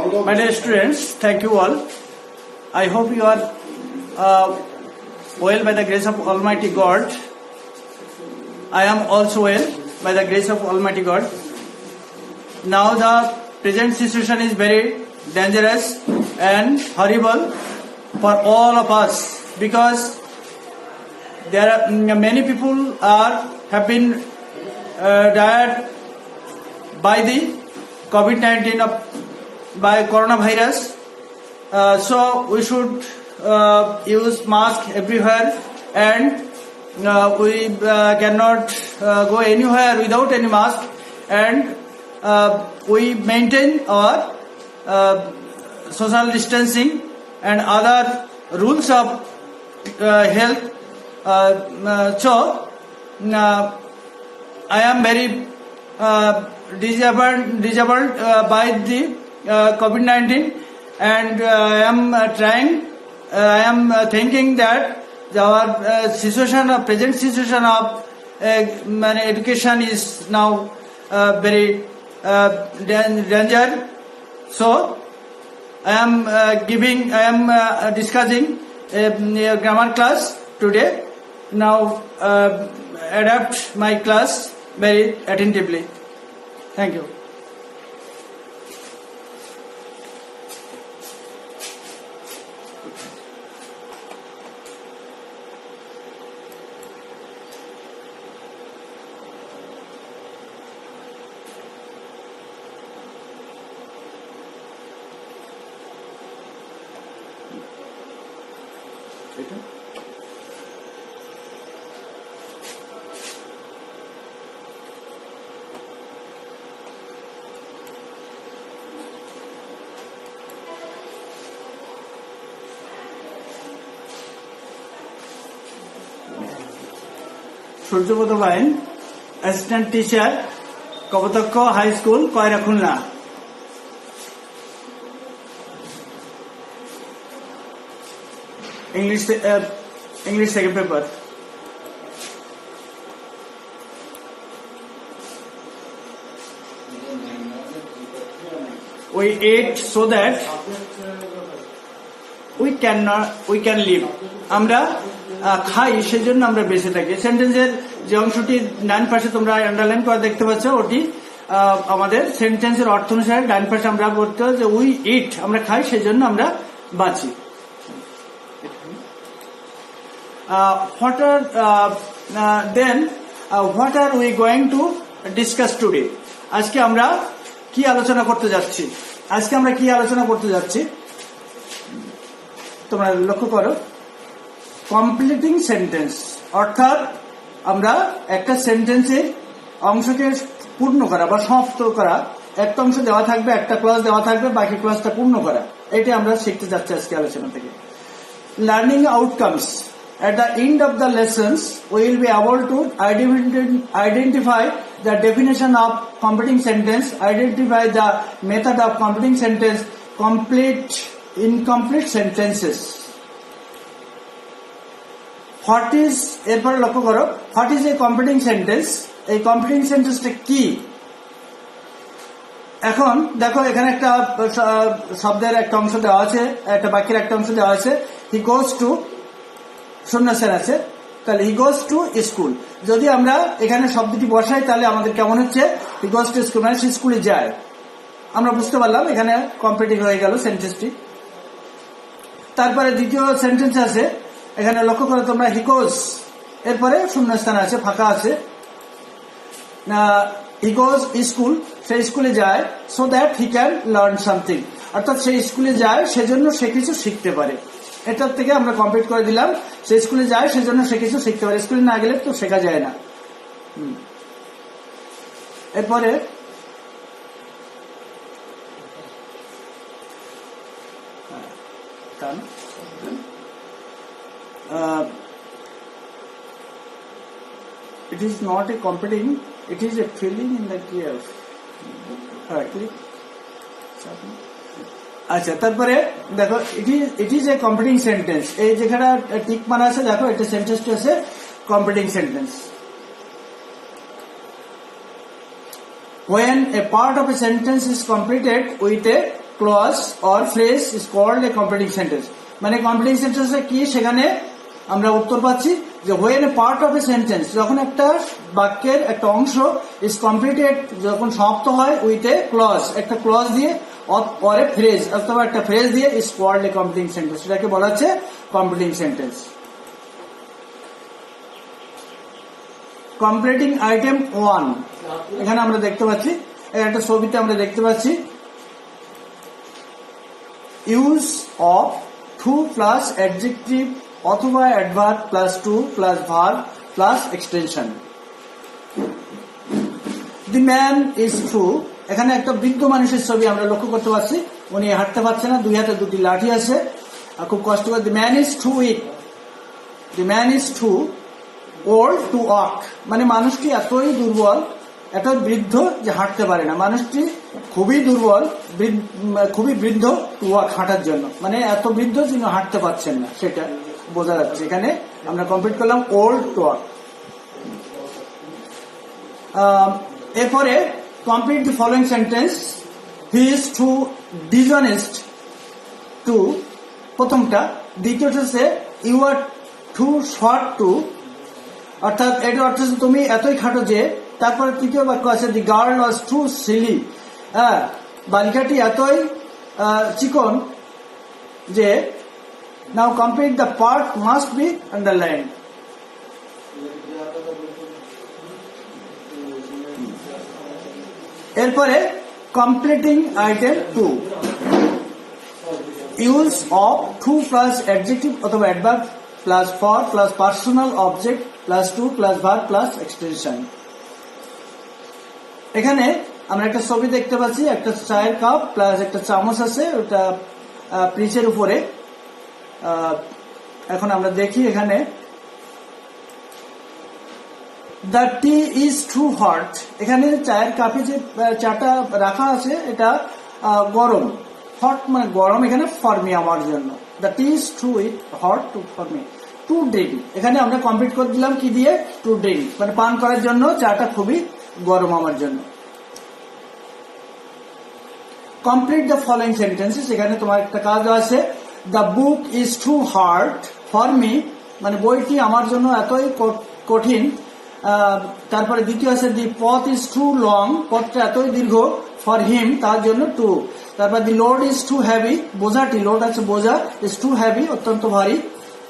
My dear students, thank you all. I hope you are well by the grace of Almighty God. I am also well by the grace of Almighty God. Now the present situation is very dangerous and horrible for all of us because there are many people have been died by the COVID-19 by coronavirus. So we should use mask everywhere, and we cannot go anywhere without any mask, and we maintain our social distancing and other rules of health. So I am very disabled by the COVID-19, and I am thinking that our present situation of education is now very danger. So I am discussing a grammar class today. Now adapt my class very attentively. Thank you. Surjapada Bain, assistant teacher, Kapotaksha high school, Koyra, Khulna. English second paper. We ate so that we can live. আমরা খাই সেজন্য আমরা বেঁচে থাকি। সেন্টেন্সের যে অংশটি ডান পাশে তোমরা আন্ডারলাইন করে দেখতে পাচ্ছ, ওটি আমাদের সেন্টেন্সের অর্থ অনুসারে ডান পাশে আমরা বলতে হবে যে উই ইট, আমরা খাই সেজন্য আমরা বাঁচি। What are we going to discuss today? আজকে আমরা কি আলোচনা করতে যাচ্ছি? তোমরা লক্ষ্য করো, কমপ্লিটিং সেন্টেন্স, অর্থাৎ আমরা একটা সেন্টেন্সের অংশকে পূর্ণ করা বা সমাপ্ত করা। একটা অংশ দেওয়া থাকবে, একটা ক্লজ দেওয়া থাকবে, বাকি ক্লজটা পূর্ণ করা। এটি আমরা শিখতে যাচ্ছি আজকে আলোচনা থেকে। Learning outcomes. At the end of the lessons, we will be able to identify the definition of completing sentence, identify the method of completing sentence, complete incomplete sentences. এরপরে লক্ষ্য করো, what is a completing sentence? এই completing সেন্টেন্সটা কি? এখন দেখো, এখানে একটা শব্দের একটা অংশ দেওয়া আছে, একটা বাক্যের একটা অংশ দেওয়া আছে। হি গোজ টু, শূন্যস্থান আছে, তাহলে হি গোজ টু স্কুল। যদি আমরা এখানে শব্দটি বসাই তাহলে আমাদের কেমন হচ্ছে? হি গোজ টু স্কুল, মানে সে স্কুলে যায়। আমরা বুঝতে পারলাম এখানে কমপ্লিটিং হয়ে গেল সেন্টেন্সটি। তারপরে দ্বিতীয় সেন্টেন্স আছে, এখানে লক্ষ্য করো তোমরা, হি গোজ, এরপরে শূন্যস্থান আছে, ফাঁকা আছে। হি গোজ স্কুল, সে স্কুলে যায়, so that he can learn something, অর্থাৎ সে স্কুলে যায় সেজন্য সে কিছু শিখতে পারে। এটার থেকে আমরা কমপ্লিট করে দিলাম, সে স্কুলে যায় সেজন্য সে কিছু শিখতে পারে। স্কুলে না গেলে তো শেখা যায় না। এরপরে it is not a completing, it is a filling in the gap. আচ্ছা, তারপরে দেখো, it is a completing sentence. এই যেখানে টিক মারা আছে, দেখো এটা সেন্টেন্সটি আছে completing sentence. When a part of a sentence is completed with a clause or phrase is called a completing sentence. মানে কমপ্লিটিং সেন্টেন্স কি, সেখানে আমরা উত্তর পাচ্ছি যে when a part of a sentence, যখন একটা বাক্যের একটা অংশ ইজ কমপ্লিটেড, যখন সমাপ্ত হয় উইথ এ ক্লজ, একটা ক্লজ দিয়ে অর এ ফ্রেজ অথবা একটা ফ্রেজ দিয়ে is called a completing sentence, সেটাকে বলা হচ্ছে কমপ্লিটিং সেন্টেন্স। কমপ্লিটিং আইটেম 1 এখানে আমরা দেখতে পাচ্ছি, একটা ছবিতে আমরা দেখতে পাচ্ছি use of too plus adjective অথবা adverb plus to plus verb plus extension. The man is true, এখানে একটা বৃদ্ধ মানুষের ছবি আমরা লক্ষ্য করতে পারছি, উনি হাঁটতে পারছে না, দুই হাতে দুটি লাঠি আছে আর খুব কষ্ট করে। The man is too weak, the man is too old to walk, মানে মানুষটি এতই দুর্বল, এত বৃদ্ধ যে হাঁটতে পারে না, মানুষটি খুবই দুর্বল, খুবই বৃদ্ধ টু ওয়াক, হাঁটার জন্য, মানে এত বৃদ্ধ যিনি হাঁটতে পারছেন না, সেটা বোঝা যাচ্ছে। এখানে আমরা কমপ্লিট করলাম ওল্ড টু ওয়াক। এরপরে complete the following sentence, he is too dishonest to, প্রথমটা। দ্বিতীয়টা হচ্ছে you are too short to, অর্থাৎ এটার অর্থ হচ্ছে তুমি এতই খাটো যে। তারপরে তৃতীয় বাক্য আছে the girl was too silly, হ্যাঁ বালিকাটি এতই চিকন যে। Now complete the part must be underline. এরপরে completing item 2, use of too plus adjective অথবা adverb plus for plus personal object plus to plus verb plus extension. এখানে আমরা একটা ছবি দেখতে পাচ্ছি, একটা চায়ের কাপ প্লাস একটা চামচ আছে, ওটা পিচের উপরে। এখন আমরা দেখি এখানে the tea is too hot, এখানে চায়ের কাপে যে চাটা রাখা আছে এটা গরম, হট মানে গরম, এখানে ফর মি আমার জন্য। The tea is too hot to for me. To drink, এখানে আমরা কমপ্লিট করে দিলাম কি দিয়ে, টু ড্রিঙ্ক, মানে পান করার জন্য চাটা খুবই গরম আমার জন্য। কমপ্লিট দ্য ফলোইং সেন্টেন্সেস, এখানে তোমার একটা কাজ আছে, the book is too hard for me, মানে বইটি আমার জন্য এতই কঠিন। তারপরে দ্বিতীয় আছে দি পথ ইজ টু লং, পথটা এতই দীর্ঘ, ফর হিম তার জন্য টু। তারপর the load is too heavy, বোঝাটি, লোড আছে বোঝা, ইজ টু হ্যাভি অত্যন্ত ভারী,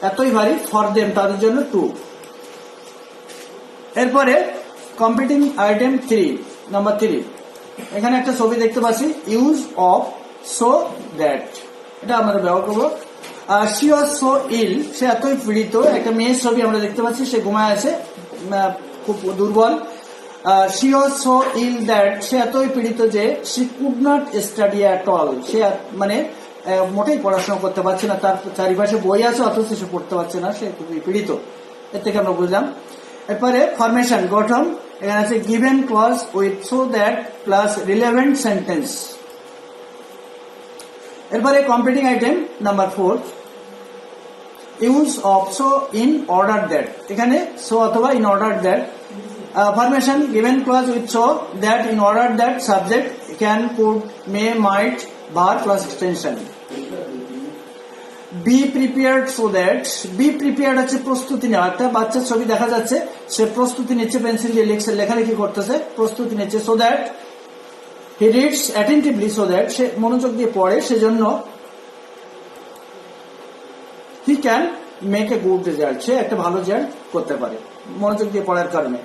এতই ভারী, ফর দেম তাদের জন্য টু। এরপরে কমপ্লিটিং আইটেম 3 নাম্বার 3, এখানে একটা ছবি দেখতে পাচ্ছি ইউজ অফ সো দ্যাট, এটা আমরা ব্যবহার করবো। শি ওয়াজ সো ইল, সে এতই পীড়িত, একটা মেয়ের ছবি আমরা দেখতে পাচ্ছি, সে ঘুমায় আছে, খুব দুর্বল। She was so ill that, সে এতই পীড়িত যে she could not study at all, সে মানে মোটেই পড়াশোনা করতে পারছে না, তার চারিপাশে বই আছে অথচ সে পড়তে পারছে না, সে খুবই পীড়িত। এর থেকে আমরা বুঝলাম। এরপরে ফরমেশন, গঠন, এখানে আছে given clause with so that plus relevant sentence. এরপরে completing item number 4, use of so in order that, এখানে সো অথবা in order that. Formation, given clause with so that in order that, subject can could may might verb plus extension. Be prepared so that, be prepared হচ্ছে প্রস্তুতি নেওয়া, একটা বাচ্চার ছবি দেখা যাচ্ছে, সে প্রস্তুতি নিচ্ছে, পেন্সিল দিয়ে লেখালেখি করতেছে, প্রস্তুতি নিচ্ছে। So that he reads attentively, so that সে মনোযোগ দিয়ে পড়ে, সেজন্য he can make a good result, সে একটা ভালো রেজাল্ট করতে পারে মনোযোগ দিয়ে পড়ার কারণে।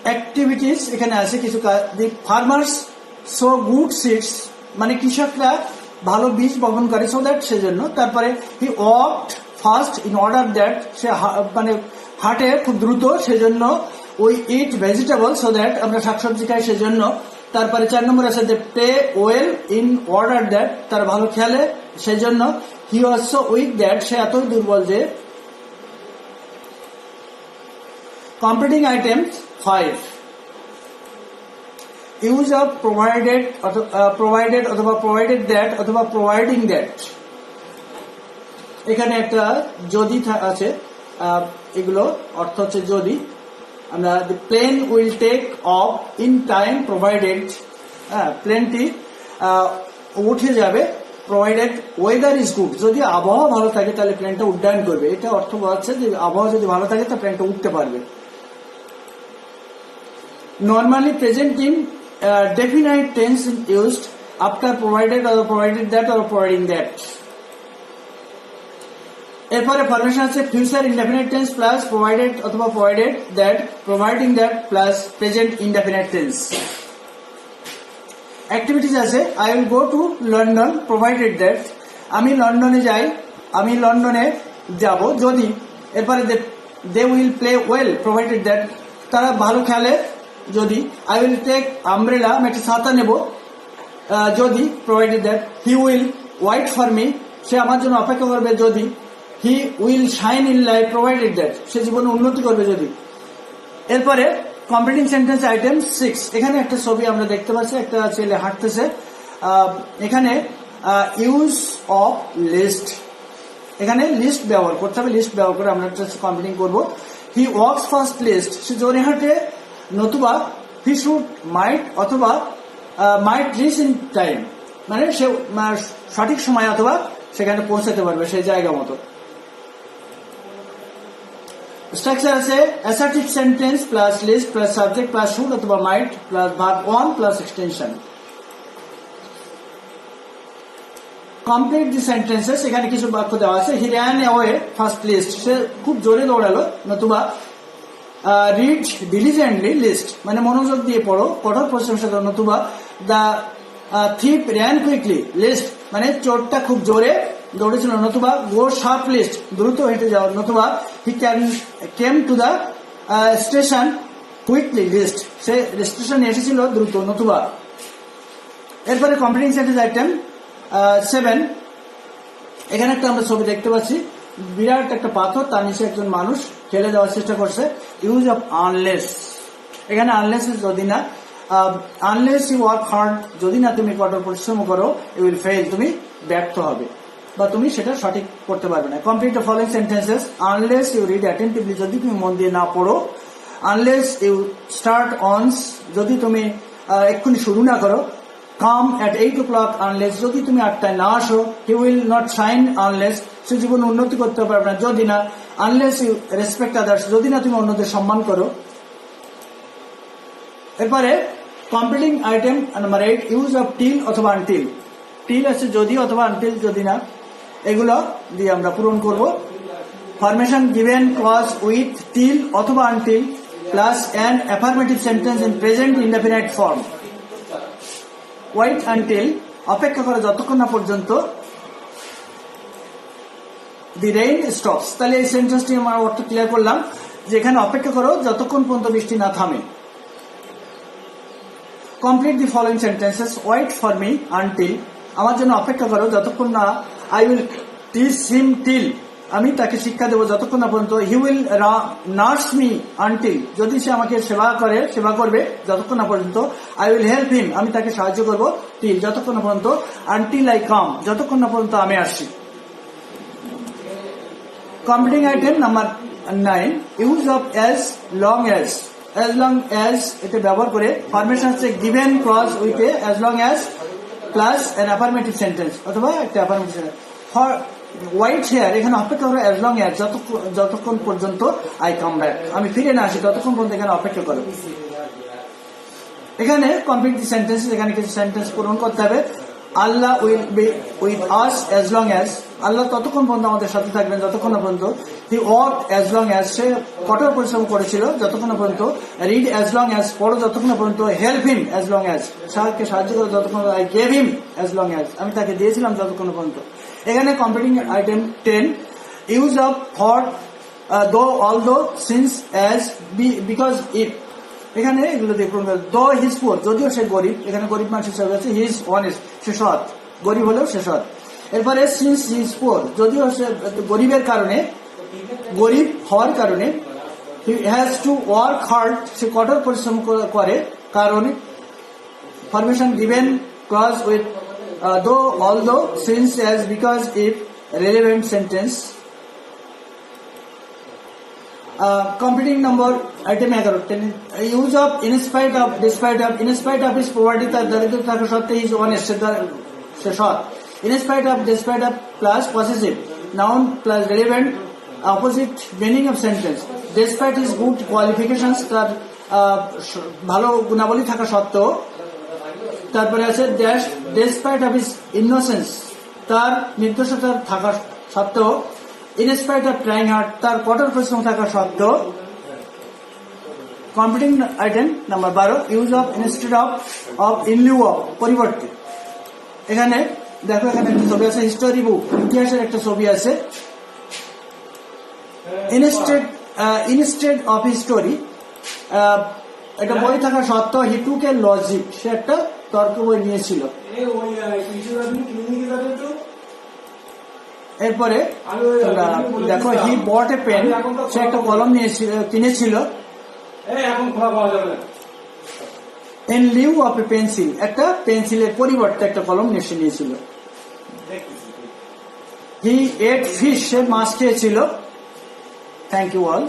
অ্যাক্টিভিটিস, এখানে আছে কিছু কাজ। The farmers so good seeds, মানে কৃষকরা ভালো বীজ বপন করে, সো দ্যাট সেজন্য। তারপরে he walked fast in order that, সে মানে হাঁটে খুব দ্রুত, সেজন্য। We eat vegetable so that, আমরা শাকসবজি খাই সেজন্য। তারপরে 4 নম্বর আছে they play well in order that, তার ভালো খেলে সেজন্য। He was so weak that, সে এতই দুর্বল যে। Completing item 5, use of provided অথবা প্রোভাইডেড দ্যাট অথবা প্রোভাইডিং দ্যাট, এখানে একটা যদি আছে, এগুলো অর্থ হচ্ছে যদি। আমরা দি plane will take off in time provided, হ্যাঁ, প্লেনটি উঠে যাবে প্রোভাইডেড ওয়েদার ইজ গুড। যদি আবহাওয়া ভালো থাকে তাহলে প্লেনটা উড্ডয়ন করবে। এটা অর্থ বোঝাচ্ছে যে আবহাওয়া যদি ভালো থাকে তো প্লেনটা উঠতে পারবে। Normally present in definite tense used after provided or provided that or providing that. এরপরে ফরমেশন আছে future indefinite tense plus provided অথবা provided that, providing that plus present indefinite tense. Activities আছে I will go to London provided that, আমি লন্ডনে যাই, আমি লন্ডনে যাব যদি। এরপরে they will play well provided that, তারা ভালো খেলে যদি। আই উইল টেক আমব্রেলা, আমি একটা ছাতা নেব যদি, provided that. He will wait for me, সে আমার জন্য অপেক্ষা করবে যদি। He will shine in life provided that, সে জীবনে উন্নতি করবে যদি। এরপরে কমপ্লিটিং সেন্টেন্স আইটেম 6, এখানে একটা ছবি আমরা দেখতে পাচ্ছি, একটা ছেলে হাঁটতেছে। এখানে ইউজ অফ লিস্ট, এখানে লিস্ট ব্যবহার করতে হবে, লিস্ট ব্যবহার করে আমরা কমপ্লিটিং করবো। হি ওয়াকস ফার্স্ট লিস্ট, সে জোরে হাঁটে, নতুবা হি শুড মাইট অথবা মাইট রিচ ইন টাইম, মানে সে সঠিক সময় অথবা সেখানে পৌঁছাতে পারবে সেই জায়গা মতো। স্ট্রাকচার আছে assertive sentence plus lest plus subject plus should অথবা might plus verb one plus extension. Complete the sentences, এখানে কিছু বাক্য দেওয়া আছে। He ran away fast lest, সে খুব জোরে দৌড়ালো, নতুবা রিড ডিলিজেন্টলি লিস্ট, মানে মনোযোগ দিয়ে পড়ো, কঠোর পরিশ্রমের সাথে, নতুবা the thief ran quickly lest, মানে চোরটা খুব জোরে দৌড়েছিল, নতুবা গো শার্প লিস্ট, দ্রুত হেঁটে যাও, নতুবা he came to the station quickly lest, সে স্টেশনে এসেছিল দ্রুত, নতুবা। এরপরে কমপ্লিটিং সেন্টেন্স আইটেম 7, এখানে একটা আমরা ছবি দেখতে পাচ্ছি, বিরাট একটা পাথর, তার নিচে একজন মানুষ ফেলে দেওয়ার চেষ্টা করছে। ইউজ অফ আনলেস, এখানে আনলেস যদি না, আনলেস ইউ ওয়ার্ক হার্ড, যদি না তুমি কঠোর পরিশ্রম করো, ইউ উইল ফেল, তুমি ব্যর্থ হবে বা তুমি সেটা সঠিক করতে পারবে না। Complete the following sentences, unless you read attentively, যদি তুমি মন দিয়ে না পড়ো। আনলেস ইউ স্টার্ট অনস, যদি তুমি এক্ষুনি শুরু না করো। কাম অ্যাট 8 o'clock আনলেস, যদি তুমি 8টায় না আসো। He will not shine unless, সে জীবনে উন্নতি করতে পারবে না যদি না। আনলেস ইউ রেসপেক্ট আদার্স, যদি না তুমি অন্যদের সম্মান করো। এরপরে completing item number 8, use of till অথবা আনটিল। টিল আছে যদি অথবা আনটিল যদি না, এগুলো দিয়ে আমরা পূরণ করব। Formation given clause with till অথবা until plus an affirmative sentence in present indefinite form. Wait until, অপেক্ষা করে যতক্ষণ না পর্যন্ত দি রেইন স্টপস। তাহলে এই সেন্টেন্সটি আমরা অর্থ ক্লিয়ার করলাম যে এখানে অপেক্ষা করো যতক্ষণ পর্যন্ত বৃষ্টি না থামে। Complete the following sentences, wait for me until, আমার জন্য অপেক্ষা করো যতক্ষণ না। I will teach him till, আমি তাকে শিক্ষা দেবো যতক্ষণ না পর্যন্ত। He will nurse me until, যদি সে আমাকে সেবা করবে যতক্ষণ না পর্যন্ত। আই উইল হেল্প হিম, আমি তাকে সাহায্য করবো টিল, যতক্ষণ না পর্যন্ত। আনটিল আই কাম, যতক্ষণ না পর্যন্ত আমি আসি। Completing item number 9, use of as long as. As long as এটা ব্যবহার করে ফরমেশন হচ্ছে given clause with a as long as plus an affirmative sentence অথবা একটা affirmative sentence. For wait here, এখানে অপেক্ষা করো অ্যাজ লং অ্যাজ, যতক্ষণ পর্যন্ত আই কাম ব্যাক, আমি ফিরে না আসি ততক্ষণ পর্যন্ত এখানে অপেক্ষা করো। এখানে কমপ্লিট দি সেন্টেন্স, এখানে কিছু সেন্টেন্স পূরণ করতে হবে। Allah will be with us as long as, Allah ততক্ষণ পর্যন্ত আমাদের সাথে থাকবেন যতক্ষণ না পর্যন্ত। He worked as long as, সে কঠোর পরিশ্রম করেছিল যতক্ষণ না পর্যন্ত। রিড অ্যাজ লং অ্যাজ, পড়ো যতক্ষণ না পর্যন্ত। Help him as long as, সাহায্যকে সাহায্য করো যতক্ষণ। I gave him as long as, আমি তাকে দিয়েছিলাম যতক্ষণ পর্যন্ত। এখানে completing item 10, use of for though although since as because if, এখানে এগুলো দিয়ে পূরণ করে। দো হিজ পুয়ার, যদিও সে গরিব, এখানে গরিব মানুষ হিসাবে আছে। হি ইজ অনেস্ট, সে সৎ, গরিব হলেও সে সৎ। এরপরে সিন্স হি ইজ পুয়ার, যদিও সে গরিবের কারণে, গরিব হওয়ার কারণে। He has to work hard, সে কঠোর পরিশ্রম করে কারণে। Formation given clause with though although since as because if relevant sentence. Completing number item 11 use of in spite of despite of in spite of his poverty তার দারিদ্র থাকা সত্ত্বেও ইজ অনেস্ট সে সৎ in spite of despite of plus possessive noun plus relevant opposite meaning of sentence despite his good qualifications তার ভালো গুণাবলী থাকা সত্ত্বেও তারপরে আছে dash despite of is innocence তার নির্দোষতার থাকা সত্ত্বেও ইনস্পাইট অফ ট্রাইং হার্ড তার কঠোর পরিশ্রম থাকা সত্ত্বেও competing item number 12 use of instead of in Liu of পরিবর্তে এখানে দেখো এখানে একটা ছবি আছে হিস্টোরি বুক ইতিহাসের একটা ছবি আছে ইনস্টেড অফ হিস্টোরি এটা বই থাকা সত্ত্বেও হি টুক এ লজিক সে একটা তর্ক বই নিয়েছিল এরপরে দেখো হি বট এ পেন সে একটা কলম কিনেছিল in Liu of a pencil একটা পেন্সিলের পরিবর্তে একটা কলম নিয়েছিল হি এট ফিশ সে মাছ খেয়েছিল থ্যাংক ইউ অল